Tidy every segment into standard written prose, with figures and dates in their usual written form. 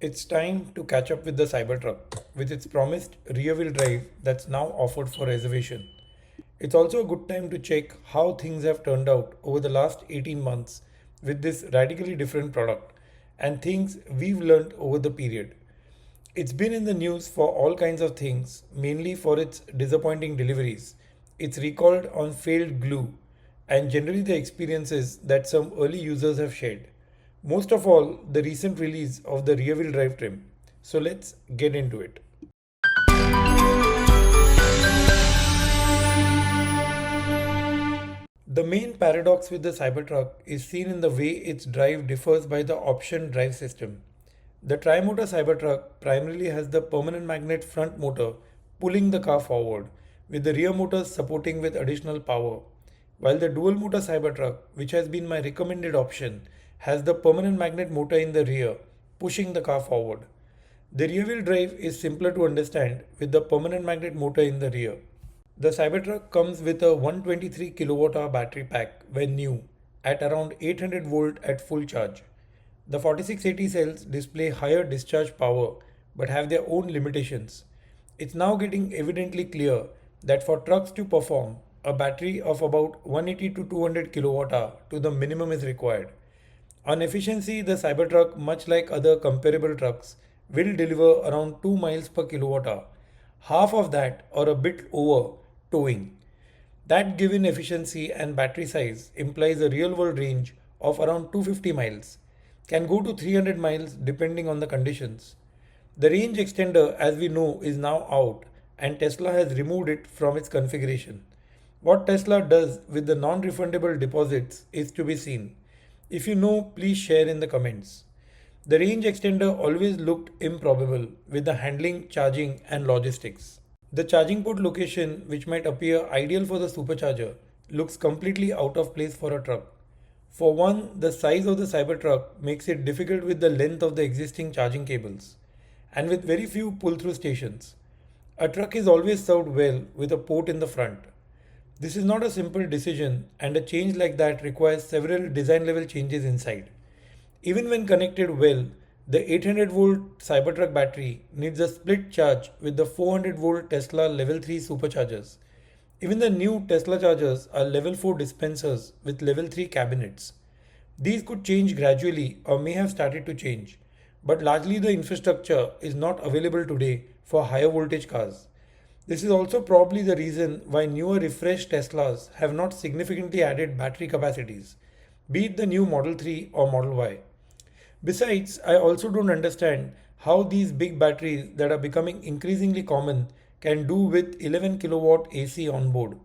It's time to catch up with the Cybertruck with its promised rear-wheel drive that's now offered for reservation. It's also a good time to check how things have turned out over the last 18 months with this radically different product and things we've learned over the period. It's been in the news for all kinds of things, mainly for its disappointing deliveries. It's recalled on failed glue and generally the experiences that some early users have shared. Most of all, the recent release of the rear wheel drive trim. So let's get into it. The main paradox with the Cybertruck is seen in the way its drive differs by the option drive system. The tri-motor Cybertruck primarily has the permanent magnet front motor pulling the car forward, with the rear motors supporting with additional power, while the dual motor Cybertruck, which has been my recommended option, has the permanent magnet motor in the rear pushing the car forward. The rear wheel drive is simpler to understand with the permanent magnet motor in the rear. The Cybertruck comes with a 123 kWh battery pack when new at around 800 volt at full charge. The 4680 cells display higher discharge power but have their own limitations. It's now getting evidently clear that for trucks to perform, a battery of about 180 to 200 kWh to the minimum is required. On efficiency, the Cybertruck, much like other comparable trucks, will deliver around 2 miles per kWh, half of that or a bit over towing. That given efficiency and battery size implies a real world range of around 250 miles, can go to 300 miles depending on the conditions. The range extender, as we know, is now out and Tesla has removed it from its configuration. What Tesla does with the non-refundable deposits is to be seen. If you know, please share in the comments. The range extender always looked improbable with the handling, charging and logistics. The charging port location, which might appear ideal for the supercharger, looks completely out of place for a truck. For one, the size of the Cybertruck makes it difficult with the length of the existing charging cables, and with very few pull-through stations. A truck is always served well with a port in the front. This is not a simple decision, and a change like that requires several design level changes inside. Even when connected well, the 800 volt Cybertruck battery needs a split charge with the 400 volt Tesla level 3 superchargers. Even the new Tesla chargers are level 4 dispensers with level 3 cabinets. These could change gradually or may have started to change, but largely the infrastructure is not available today for higher voltage cars. This is also probably the reason why newer refreshed Teslas have not significantly added battery capacities, be it the new Model 3 or Model Y. Besides, I also don't understand how these big batteries that are becoming increasingly common can do with 11 kilowatt AC on board.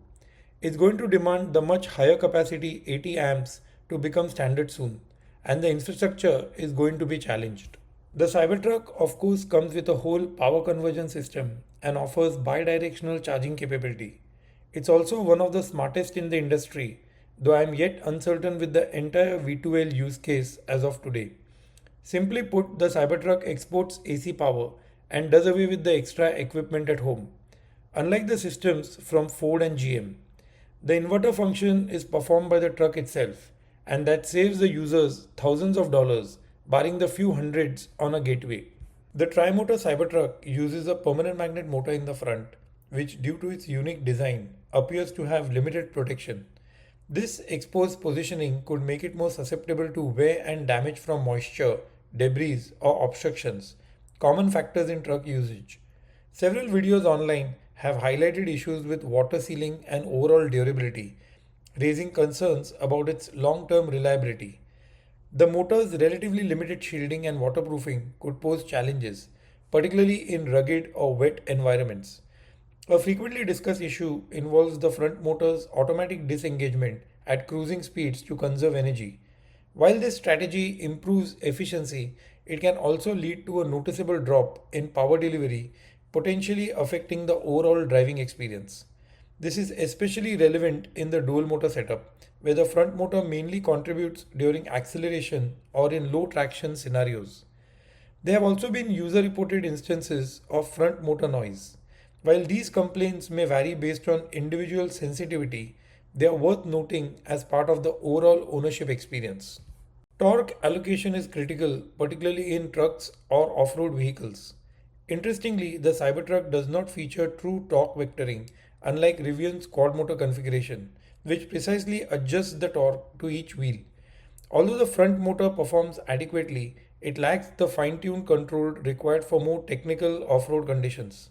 It's going to demand the much higher capacity 80 amps to become standard soon, and the infrastructure is going to be challenged. The Cybertruck of course comes with a whole power conversion system and offers bi-directional charging capability. It's also one of the smartest in the industry, though I am yet uncertain with the entire V2L use case as of today. Simply put, the Cybertruck exports AC power and does away with the extra equipment at home. Unlike the systems from Ford and GM, the inverter function is performed by the truck itself, and that saves the users thousands of dollars, barring the few hundreds on a gateway. The tri-motor Cybertruck uses a permanent magnet motor in the front, which due to its unique design appears to have limited protection. This exposed positioning could make it more susceptible to wear and damage from moisture, debris or obstructions, common factors in truck usage. Several videos online have highlighted issues with water sealing and overall durability, raising concerns about its long-term reliability. The motor's relatively limited shielding and waterproofing could pose challenges, particularly in rugged or wet environments. A frequently discussed issue involves the front motor's automatic disengagement at cruising speeds to conserve energy. While this strategy improves efficiency, it can also lead to a noticeable drop in power delivery, potentially affecting the overall driving experience. This is especially relevant in the dual motor setup, where the front motor mainly contributes during acceleration or in low traction scenarios. There have also been user reported instances of front motor noise. While these complaints may vary based on individual sensitivity, they are worth noting as part of the overall ownership experience. Torque allocation is critical, particularly in trucks or off-road vehicles. Interestingly, the Cybertruck does not feature true torque vectoring, unlike Rivian's quad motor configuration, which precisely adjusts the torque to each wheel. Although the front motor performs adequately, it lacks the fine-tuned control required for more technical off-road conditions.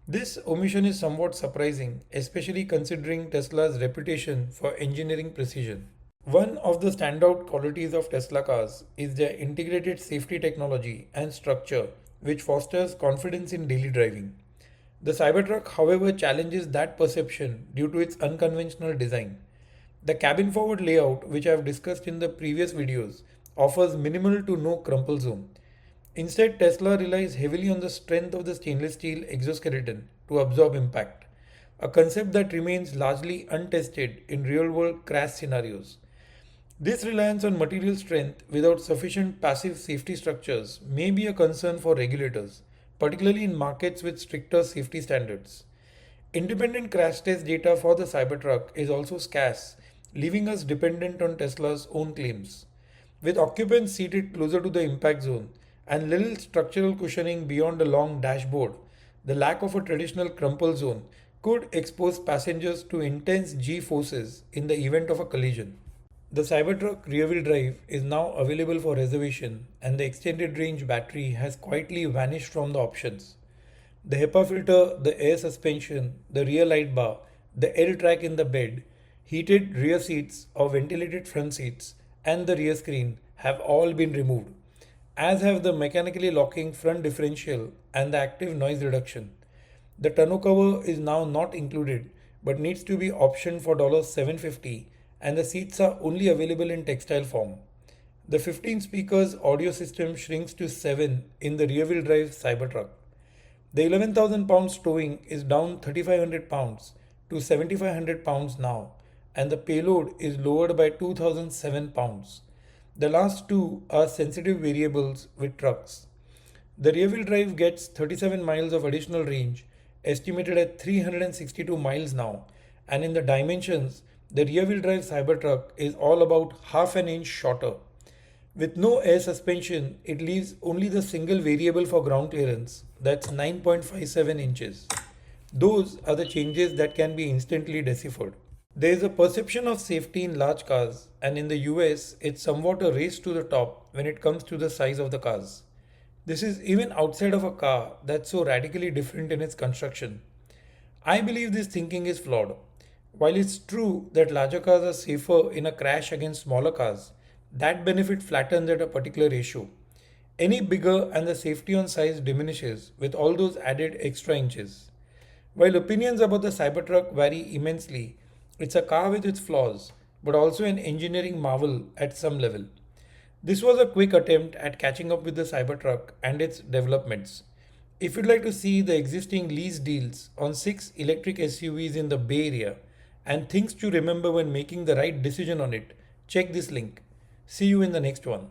This omission is somewhat surprising, especially considering Tesla's reputation for engineering precision. One of the standout qualities of Tesla cars is their integrated safety technology and structure, which fosters confidence in daily driving. The Cybertruck, however, challenges that perception due to its unconventional design. The cabin forward layout, which I have discussed in the previous videos, offers minimal to no crumple zone. Instead, Tesla relies heavily on the strength of the stainless steel exoskeleton to absorb impact, a concept that remains largely untested in real world crash scenarios. This reliance on material strength without sufficient passive safety structures may be a concern for regulators, particularly in markets with stricter safety standards. Independent crash test data for the Cybertruck is also scarce, leaving us dependent on Tesla's own claims. With occupants seated closer to the impact zone and little structural cushioning beyond a long dashboard, the lack of a traditional crumple zone could expose passengers to intense G forces in the event of a collision. The Cybertruck rear-wheel drive is now available for reservation, and the extended range battery has quietly vanished from the options. The HEPA filter, the air suspension, the rear light bar, the L track in the bed, heated rear seats or ventilated front seats, and the rear screen have all been removed, as have the mechanically locking front differential and the active noise reduction. The tonneau cover is now not included but needs to be optioned for $750, and the seats are only available in textile form. The 15 speakers audio system shrinks to 7 in the rear-wheel drive Cybertruck. The 11,000 pounds towing is down 3,500 pounds to 7,500 pounds now, and the payload is lowered by 2,007 pounds. The last two are sensitive variables with trucks. The rear-wheel drive gets 37 miles of additional range, estimated at 362 miles now, and in the dimensions, the rear-wheel drive Cybertruck is all about half an inch shorter. With no air suspension, it leaves only the single variable for ground clearance, that's 9.57 inches. Those are the changes that can be instantly deciphered. There is a perception of safety in large cars, and in the US, it's somewhat a race to the top when it comes to the size of the cars. This is even outside of a car that's so radically different in its construction. I believe this thinking is flawed. While it's true that larger cars are safer in a crash against smaller cars, that benefit flattens at a particular ratio. Any bigger and the safety on size diminishes with all those added extra inches. While opinions about the Cybertruck vary immensely, it's a car with its flaws, but also an engineering marvel at some level. This was a quick attempt at catching up with the Cybertruck and its developments. If you'd like to see the existing lease deals on 6 electric SUVs in the Bay Area and things to remember when making the right decision on it, check this link. See you in the next one.